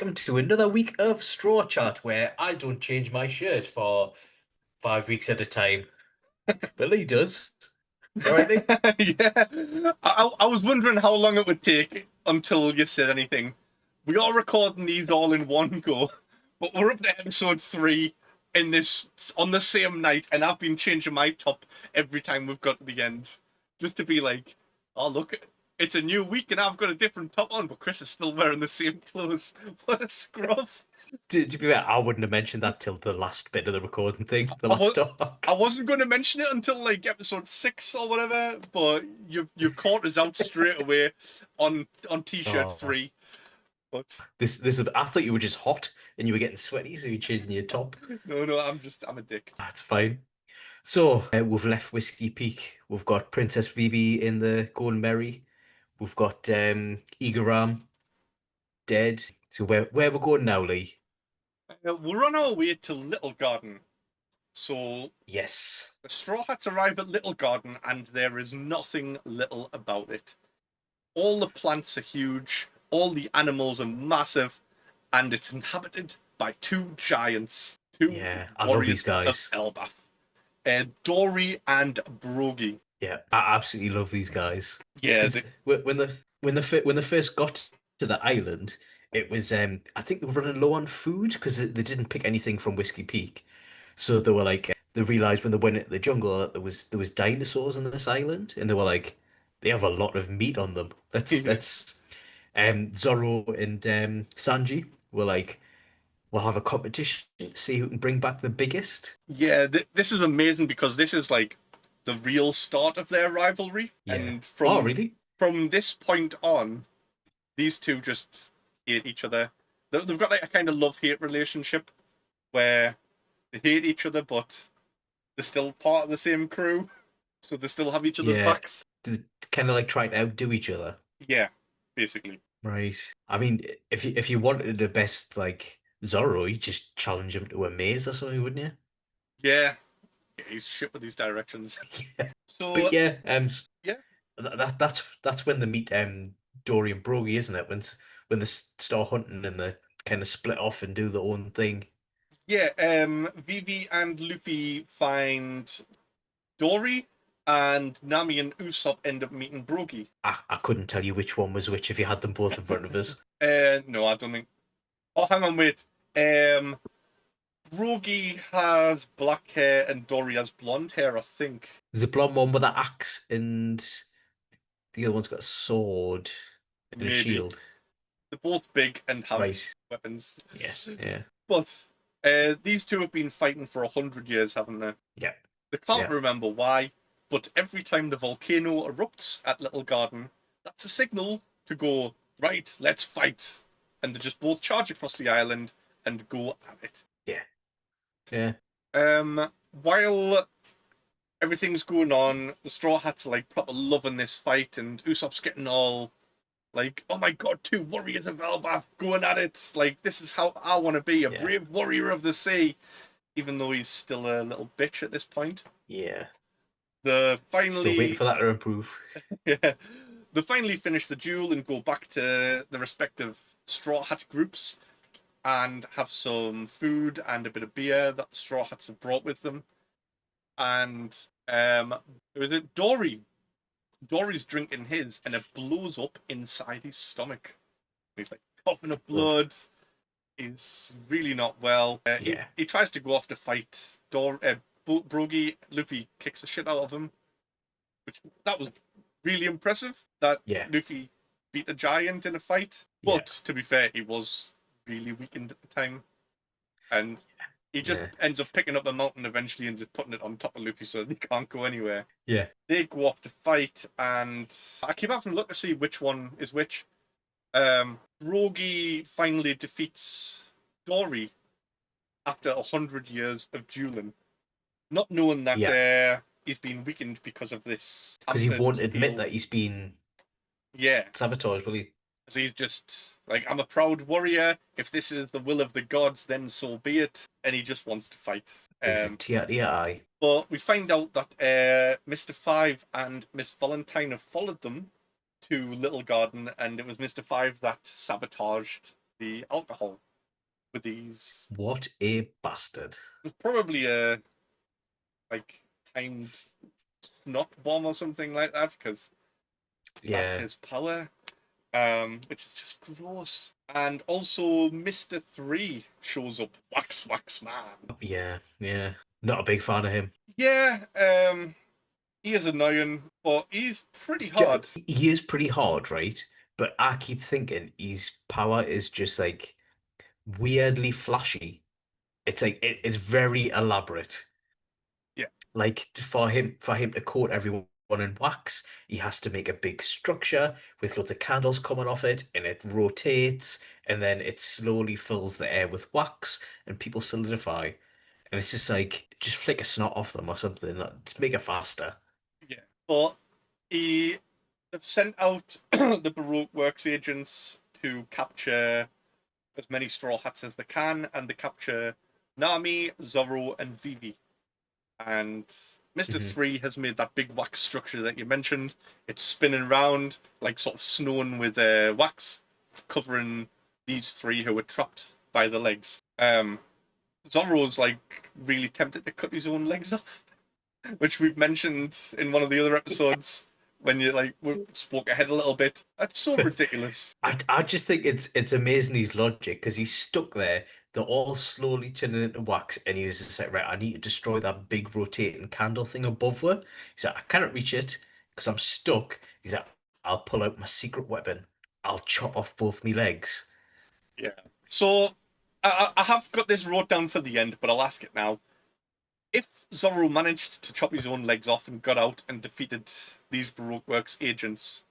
welcome to another week of Straw Chat where I don't change my shirt for 5 weeks at a time. Billy does. All right, Lee? Yeah, I was wondering how long it would take until you said anything. We are recording these all in one go, but we're up to episode 3 in this on the same night, and I've been changing my top every time we've got to the end, just to be like, oh look, it's a new week and I've got a different top on, but Kris is still wearing the same clothes. What a scruff! To be fair, I wouldn't have mentioned that till the last bit of the recording thing, the I last was talk. I wasn't going to mention it until like episode 6 or whatever, but you've caught us out straight away on T-shirt Oh, 3. But this is, I thought you were just hot and you were getting sweaty, so you're changing your top. no, I'm a dick. That's fine. So we've left Whiskey Peak. We've got Princess Phoebe in the Golden Merry. We've got Eager dead. So where we're going now, Lee? We're on our way to Little Garden. So Yes. the Straw Hats arrive at Little Garden, and there is nothing little about it. All the plants are huge, all the animals are massive, and it's inhabited by two giants, two Yeah, I love these warriors of guys. Elbaf, Dory and Brogy. Yeah, I absolutely love these guys Yeah, because when they first got to the island, it was I think they were running low on food because they didn't pick anything from Whiskey Peak, so they were like they realized when they went into the jungle that there was dinosaurs on this island, and they were like they have a lot of meat on them. Let's Zorro and Sanji were like we'll have a competition to see who can bring back the biggest. yeah. This is amazing because this is like the real start of their rivalry, Yeah. and Oh, from really? from this point on, these two just hate each other. They've got like a kind of love-hate relationship where they hate each other, but they're still part of the same crew, so they still have each other's Yeah. backs. Kind of like trying to outdo each other. Yeah, basically. Right. I mean, if you wanted the best like Zorro, you just challenge him to a maze or something, wouldn't Yeah, yeah, he's shit with these directions. you? Yeah. But So yeah, yeah, that's when they meet Dory and Brogy, isn't it? When they start hunting and they kind of split off and do their own thing. yeah. Vivi and Luffy find Dory, and Nami and Usopp end up meeting Brogy. I couldn't tell you which one was which if you had them both in front of us. No, I don't think. Oh, hang on, wait. Um, Brogy has black hair and Dory has blonde hair, I think. There's a blonde one with an axe and the other one's got a sword and a Maybe. shield. They're both big and have Right. weapons. Yeah. Yeah. But these two have been fighting for 100 years, haven't they? Yeah. They can't Yeah. remember why, but every time the volcano erupts at Little Garden, that's a signal to go, right, let's fight. And they just both charge across the island and go at it. Yeah. Yeah. While everything's going on, the Straw Hats are like proper loving this fight, and Usopp's getting all like, oh my god, two warriors of Elbaf going at it. Like, this is how I want to be, a Yeah. brave warrior of the sea. Even though he's still a little bitch at this point. Yeah. The Still waiting finally, for that to improve. yeah, they finally finish the duel and go back to the respective Straw Hat groups and have some food and a bit of beer that the Straw Hats have brought with them. And was it Dory? Dory's drinking his, and it blows up inside his stomach. He's like coughing up blood. He's really not well. Yeah. He tries to go off to fight Brogy. Luffy kicks the shit out of him, which that was really impressive. That Yeah. Luffy beat a giant in a fight. Yeah. But to be fair, he was really weakened at the time, and he just Yeah. ends up picking up a mountain eventually and just putting it on top of Luffy so that he can't go anywhere. Yeah. They go off to fight, and I keep having to look to see which one is which. Brogy finally defeats Dory after 100 years of dueling, not knowing that he's been weakened because of this. Because he won't tampered admit ale. that he's been Yeah, sabotaged, will he? so he's just like, I'm a proud warrior. If this is the will of the gods, then so be it. And he just wants to fight. Brings a tear to your eye. But we find out that Mr. Five and Miss Valentine have followed them to Little Garden, and it was Mr. Five that sabotaged the alcohol with these. What a bastard. It was probably a like timed snot bomb or something like that, because that's Yeah, his power. Which is just gross. And also, Mr. Three shows up. Wax, wax man. yeah, yeah. Not a big fan of him. Yeah, he is annoying, but he's pretty hard. He is pretty hard, right? But I keep thinking his power is just like weirdly flashy. It's like it's very elaborate. Yeah, Like for him to coat everyone in wax, he has to make a big structure with lots of candles coming off it, and it rotates, and then it slowly fills the air with wax, and people solidify. And it's just like just flick a snot off them or something. Like, just make it faster. yeah. But he they've sent out the Baroque Works agents to capture as many Straw Hats as they can, and they capture Nami, Zorro, and Vivi. And Mr. Hmm. Three has made that big wax structure that you mentioned. It's spinning around, like sort of snowing with wax, covering these three who were trapped by the legs. Zorro's like really tempted to cut his own legs off, which we've mentioned in one of the other episodes when you like we spoke ahead a little bit. That's so ridiculous. I just think it's amazing his logic because he's stuck there. They're all slowly turning into wax, and he was just like, right, I need to destroy that big rotating candle thing above her. He's like, I cannot reach it because I'm stuck. He's like, I'll pull out my secret weapon. I'll chop off both my legs. Yeah. So I have got this wrote down for the end, but I'll ask it now. If Zorro managed to chop his own legs off and got out and defeated these Baroque Works agents,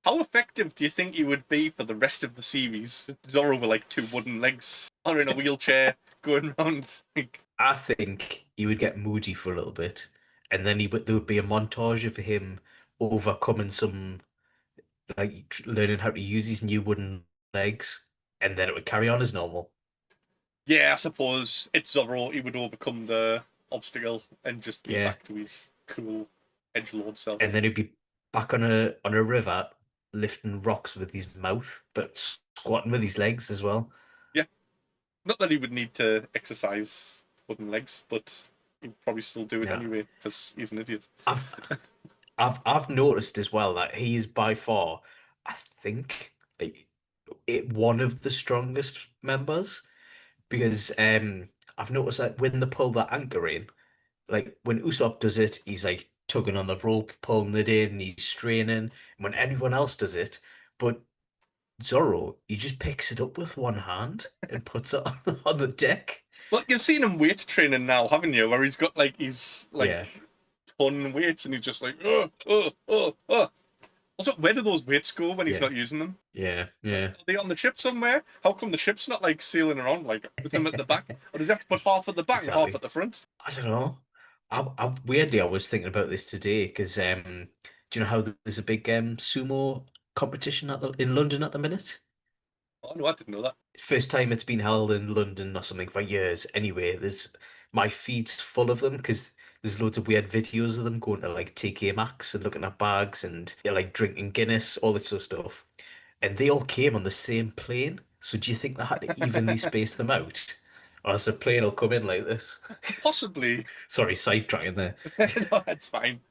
how effective do you think he would be for the rest of the series? Zorro with like two wooden legs or in a wheelchair going around. Like, I think he would get moody for a little bit, and then there would be a montage of him overcoming some like learning how to use his new wooden legs, and then it would carry on as normal. yeah, I suppose it's Zorro. He would overcome the obstacle and just be Yeah. back to his cool edgelord And self. then he'd be back on a river lifting rocks with his mouth, but squatting with his legs as well. Yeah, not that he would need to exercise wooden legs, but he'd probably still do it Yeah. anyway because he's an idiot. I've I've noticed as well that he is by far, I think, one of the strongest members because I've noticed that when they pull that anchor in, like when Usopp does it, he's like tugging on the rope, pulling it in, he's straining. When anyone else does it, but Zorro, he just picks it up with one hand and puts it on the deck. Well, you've seen him weight training now, haven't you? Where he's got like his like Yeah, ton weights and he's just like, oh. Also, where do those weights go when he's yeah, not using them? yeah, Like, yeah. are they on the ship somewhere? How come the ship's not like sailing around like with them at the back? Or does he have to put half at the back and half at Exactly. the front? I don't know. Weirdly, I was thinking about this today because do you know how there's a big sumo competition in London at the minute? Oh no, I didn't know that. First time it's been held in London or something for years. Anyway, there's my feed's full of them because there's loads of weird videos of them going to like TK Maxx and looking at bags and yeah, like drinking Guinness, all this sort of stuff. And they all came on the same plane. So do you think they had to evenly space them out? Or else a plane will come in like this? Possibly. Sorry, sidetracking there. No, that's fine.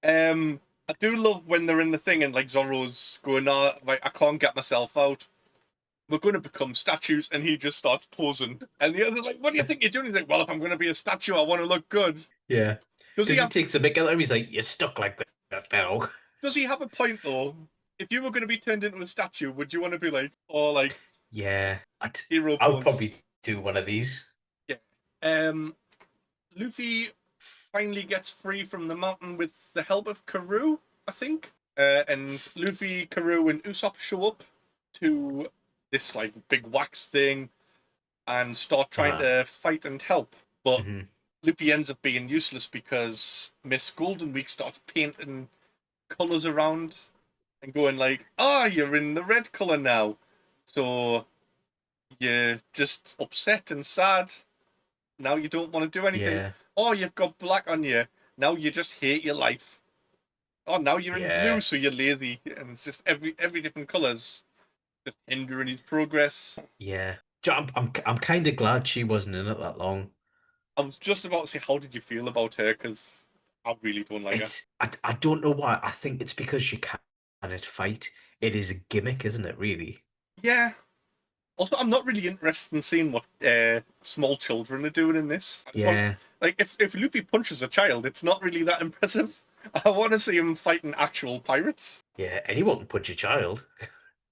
I do love when they're in the thing and like Zorro's going, "Oh, like I can't get myself out. We're going to become statues," and he just starts posing. And the other's like, "What do you think you're doing?" He's like, "Well, if I'm going to be a statue, I want to look good." Yeah. Does he Because he have? takes a mick out of him. He's like, you're stuck like that now. Does he have a point though? If you were going to be turned into a statue, would you want to be like, or like Yeah. hero I would pose? probably do one of these. Yeah. Um, Luffy finally gets free from the mountain with the help of Karoo, I think. And Luffy, Karoo, and Usopp show up to this like big wax thing and start trying Uh, to fight and help. But mhm. Luffy ends up being useless because Miss Golden Week starts painting colours around and going like, "Ah, you're in the red colour now." So you're just upset and sad. Now you don't want to do anything. Yeah. Oh, you've got black on you. Now you just hate your life. Oh, now you're in blue, Yeah. so you're lazy. And it's just every different colours. just hindering his progress. Yeah. I'm kind of glad she wasn't in it that long. I was just about to say, how did you feel about her? Because I really don't like her. I don't know why. I think it's because she can't fight. It is a gimmick, isn't it, really? Yeah. Also, I'm not really interested in seeing what small children are doing in this. I just want, Yeah. like, if Luffy punches a child, it's not really that impressive. I want to see him fighting actual pirates. Yeah. Anyone can punch a child.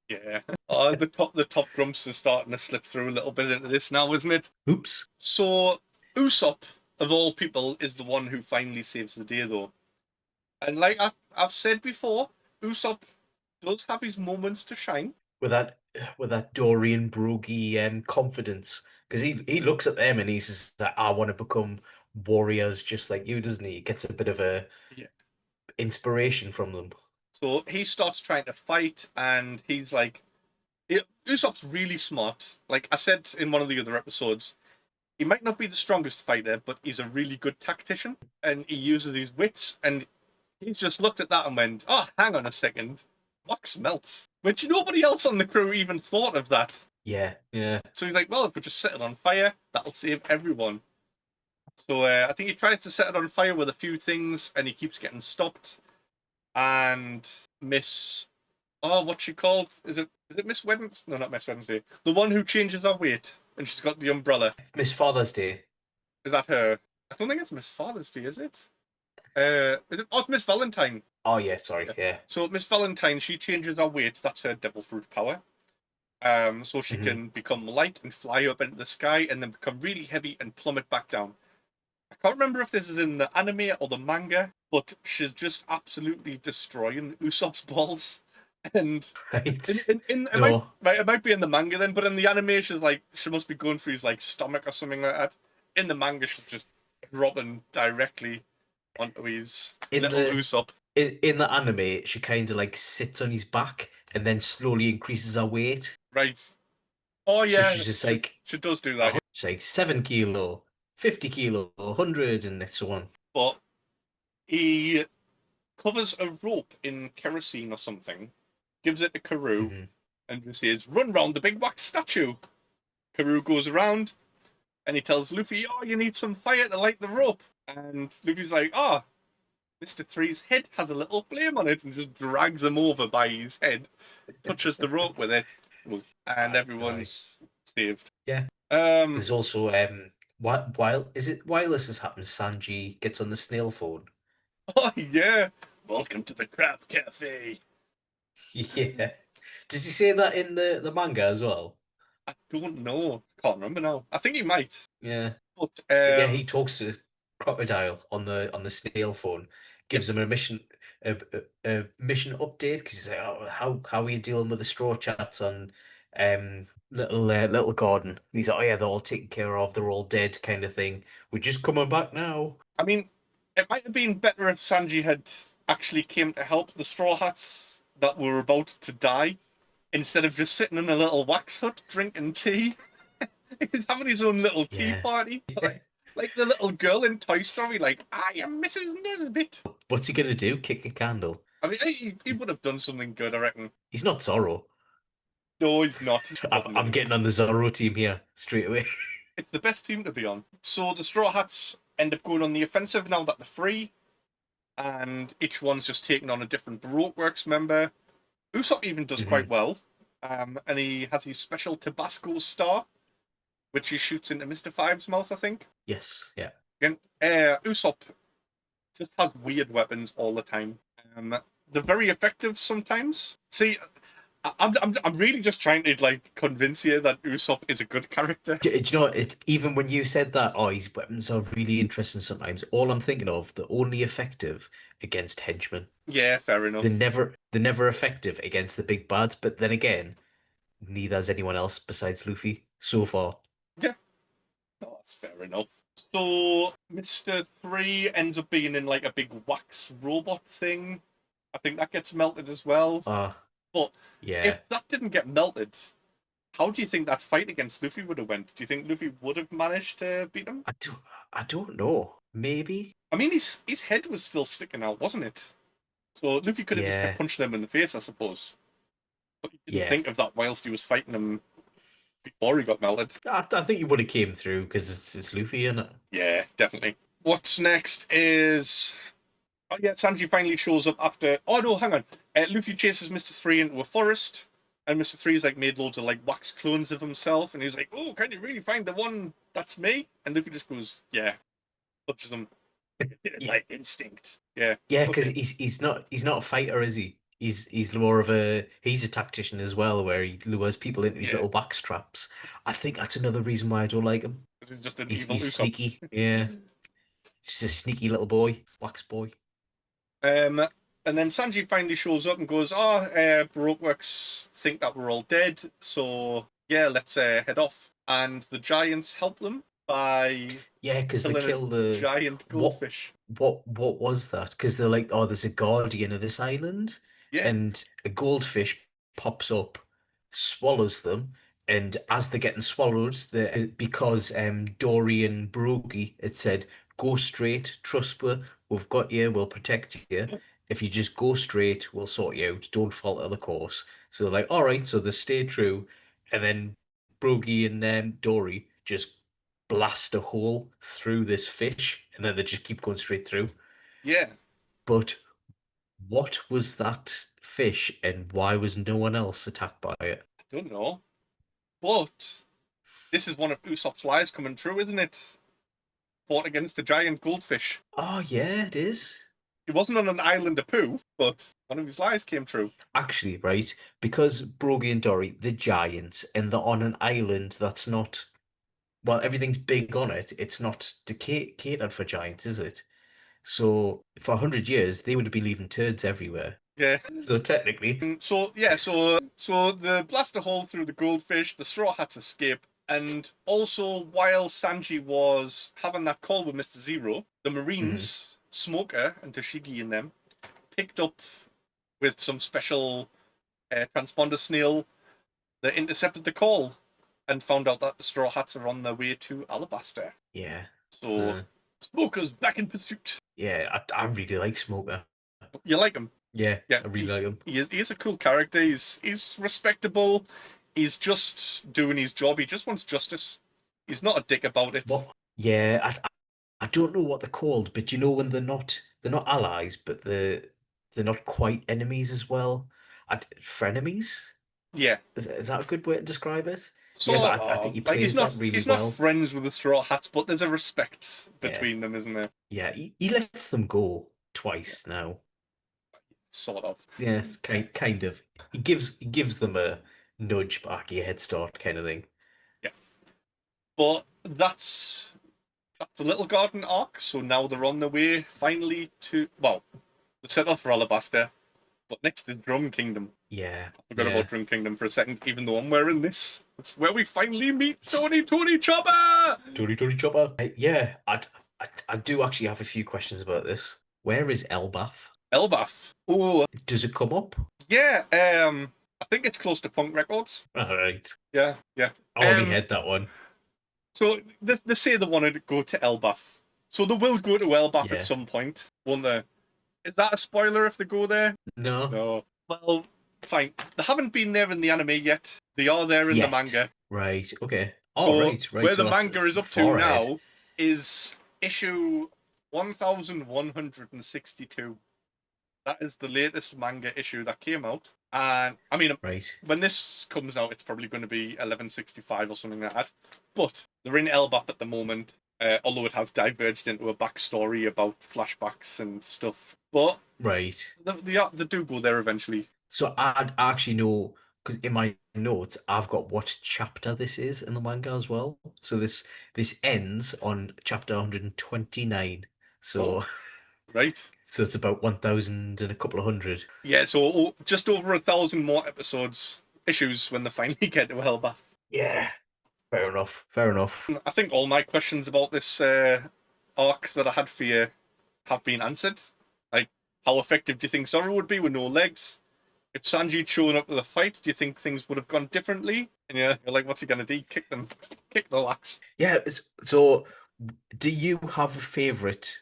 Yeah. The top grumps is starting to slip through a little bit into this now, isn't it? Oops. So Usopp, of all people, is the one who finally saves the day, though. And like I've said before, Usopp does have his moments to shine. With that Dorian Broggy confidence. Because he looks at them and he's just like, I want to become warriors just like you, doesn't he? He gets a bit of a Yeah. inspiration from them. So he starts trying to fight, and he's like, Usopp's really smart. Like I said in one of the other episodes, he might not be the strongest fighter, but he's a really good tactician, and he uses his wits. And he's just looked at that and went, "Oh, hang on a second, wax melts," which nobody else on the crew even thought of that. Yeah, yeah. So he's like, "Well, if we just set it on fire, that'll save everyone." So I think he tries to set it on fire with a few things, and he keeps getting stopped. And Miss, oh, what's she called? Is it Miss Wednesday? No, not Miss Wednesday. The one who changes her weight, and she's got the umbrella. Miss Father's Day. Is that her? I don't think it's Miss Father's Day, is it? Is it? Oh, it's Miss Valentine. Oh yeah, sorry, yeah. So Miss Valentine, she changes her weight. That's her devil fruit power. So she can become light and fly up into the sky, and then become really heavy and plummet back down. I can't remember if this is in the anime or the manga, but she's just absolutely destroying Usopp's balls. And Right. it No. might be in the manga then, but in the anime, she's like, she must be going through his like stomach or something like that. In the manga, she's just dropping directly onto his In little the Usopp. in the anime, she kind of like sits on his back and then slowly increases her weight. Right. Oh So yeah, she's just she, like she does do that. she's like 7 kilo, 50 kilo, 100, and so on. But he covers a rope in kerosene or something, gives it to Karoo, Hmm. and just says, "Run round the big wax statue." Karoo goes around, and he tells Luffy, "Oh, you need some fire to light the rope." And Luffy's like, "Ah, Mr. Three's head has a little flame on it," and just drags him over by his head, touches the rope with it, and Aye. everyone's saved. Yeah. Um, There's also while is it while this has happened, Sanji gets on the snail phone. oh yeah, welcome to the Craft Cafe. Yeah. Did you say that in the manga as well? I don't know, can't remember now. I think he might, Yeah. but But yeah, he talks to Crocodile on the snail phone, yep. gives him a mission update because he's like, oh, how are you dealing with the straw chats on little garden? And he's like, oh yeah, they're all taken care of, they're all dead, kind of thing. We're just coming back now. I mean, it might have been better if Sanji had actually came to help the Straw Hats that were about to die, instead of just sitting in a little wax hut drinking tea. He's having his own little tea Yeah. party, Yeah. like the little girl in Toy Story, like, "I am Mrs. Nesbit." What's he gonna do? Kick a candle? I mean, he would have done something good, I reckon. He's not Zorro. No, he's not. He I'm wouldn't. getting on the Zorro team here straight away. It's the best team to be on. So the Straw Hats end up going on the offensive now that they're free, and each one's just taking on a different Baroque Works member. Usopp even does quite Mhm. well, and he has his special Tabasco star, which he shoots into Mr. Five's mouth, I think. Yes, yeah. And Usopp just has weird weapons all the time. They're very effective sometimes. See, I'm really just trying to like convince you that Usopp is a good character. Do you know what? Even when you said that, oh, his weapons are really interesting sometimes. All I'm thinking of, they're only effective against henchmen. Yeah, fair enough. They're never effective against the big bads. But then again, neither has anyone else besides Luffy so far. Yeah, no, that's fair enough. So Mr. Three ends up being in like a big wax robot thing. I think that gets melted as well. Ah, But yeah. if that didn't get melted, how do you think that fight against Luffy would have went? Do you think Luffy would have managed to beat him? I don't know. Maybe. I mean, his head was still sticking out, wasn't it? So Luffy could have just kept Yeah. punching him in the face, I suppose. But he didn't Yeah. think of that whilst he was fighting him before he got melted. I think you would have came through because it's Luffy, isn't it? Yeah, definitely. What's next is. Oh, yeah, Sanji finally shows up after. Oh, no, hang on. Luffy chases Mr. Three into a forest, and Mr. Three's like made loads of like wax clones of himself, and he's like, "Oh, can you really find the one that's me?" And Luffy just goes, "Yeah," touches him. It's Yeah, like instinct. Yeah. yeah, because Okay. he's not a fighter, is he? He's more of he's a tactician as well, where he lures people into these Yeah. little wax traps. I think that's another reason why I don't like him. This is just an He's evil he's Usopp. sneaky. Yeah, just a sneaky little boy, wax boy. Um, and then Sanji finally shows up and goes, "Oh, Baroque Works think that we're all dead, so yeah, let's head off." And the giants help them by Yeah, because they killing a kill the giant what goldfish. what was that? Because they're like, oh, there's a guardian of this island, Yeah, and a goldfish pops up, swallows them, and as they're getting swallowed, because Dory and Brogy had said, go straight, trust us, we've got you, we'll protect you. If you just go straight, we'll sort you out. Don't falter the course. So they're like, all right, so they stay true, and then Brogy and Dory just blast a hole through this fish, and then they just keep going straight through. yeah. But what was that fish, and why was no one else attacked by it? I don't know, but this is one of Usopp's lies coming true, isn't it? Fought against a giant goldfish. Oh, yeah, it is. He wasn't on an island of poo, but one of his lies came true. Actually, right, because Brogy and Dory, the giants, and they're on an island that's not, well, everything's big on it. It's not catered for giants, is it? So for 100 years, they would be leaving turds everywhere. Yeah. So technically, So yeah, so the blaster hole through the goldfish, the Straw Hats escape, and also while Sanji was having that call with Mr. Zero, the mhm, Marines, Smoker and Toshigi and them, picked up with some special transponder snail that intercepted the call and found out that the Straw Hats are on their way to Alabaster. yeah, So uh, Smoker's back in pursuit. yeah, I really like Smoker. You like him? Yeah, Yeah, I really like him. he is a cool character. He's respectable. He's just doing his job. He just wants justice. He's not a dick about it. What? Yeah, I don't know what they're called, but you know when they're not allies, but they're not quite enemies as well. Frenemies? Yeah, Is that a good way to describe it? Yeah, sort but I think of. he Like plays that really he's not well. friends with the Straw Hats, but there's a respect Yeah, between them, isn't there? yeah, he lets them go Yeah, twice now. sort of. Yeah, Yeah, kind of. He gives them a nudge back, a head start kind of thing. yeah. But that's a little garden arc. So now they're on their way finally to they set off for Alabaster, but next is Drum Kingdom. Yeah, I forgot yeah. about Drum Kingdom for a second, even though I'm wearing this. It's where we finally meet Tony Chopper! Tony Chopper. Yeah, I do actually have a few questions about this. Where is Elbath? Elbaf. Oh, Does it come up? yeah, I think it's close to Punk Records. All right. Yeah, yeah. I already had that one. So they say they want to go to Elbaf. So they will go to Elbaf at Yeah. some point, won't they? Is that a spoiler if they go there? No. No. Well, fine. They haven't been there in the anime yet. They are there in the Yet. manga. Right. Okay. All So right. Right. where So the that's manga is up to far ahead. now is issue 1162. That is the latest manga issue that came out. And I mean, Right. when this comes out, it's probably going to be 1165 or something like that. But they're in Elbaf at the moment, although it has diverged into a backstory about flashbacks and stuff. But Right. they do go there eventually. So I actually know because in my notes I've got what chapter this is in the manga as well. So this ends on chapter 129. Oh, So right. so it's about 1,000 and a couple of hundred. Yeah, so just over 1,000 more issues when they finally get to Elbaf. Yeah. Fair enough. Fair enough. I think all my questions about this arc that I had for you have been answered. Like, how effective do you think Zoro would be with no legs? If Sanji'd shown up to the fight, do you think things would have gone differently? And yeah, you're like, what's he gonna do? Kick them? Kick the lax? Yeah, so do you have a favorite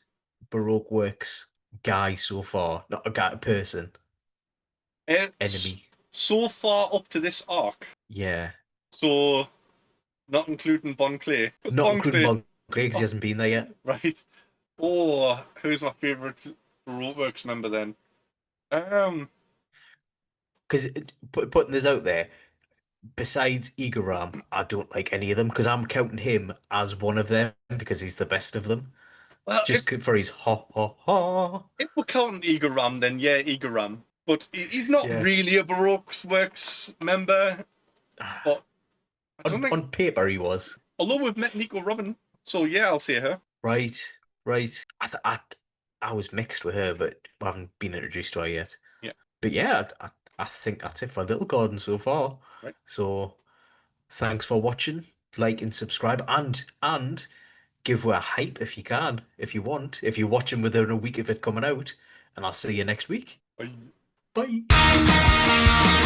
Baroque Works guy so far? Not a guy, a person, It's enemy. so far up to this arc. Yeah. So not including Bon Clay. Because Not Bon including Clay, Bon Clay because he hasn't been there yet. right? Oh, who's my favourite Roadworks member then? Um, Because putting this out there, besides Igaram, I don't like any of them because I'm counting him as one of them because he's the best of them. well, Just for his ha ha ha. if we're counting Eager Ram, then yeah, Eager Ram. But he's not Yeah. really a Baroque Works member. But I don't think. On paper, he was. Although we've met Nico Robin, so yeah, I'll say her. Right, right. I was mixed with her, but I haven't been introduced to her yet. Yeah. But yeah, I think that's it for Little Garden so far. Right. So thanks for watching. Like and subscribe, and give her a hype if you can, if you want. If you're watching within a week of it coming out, and I'll see you next week. Bye. Bye.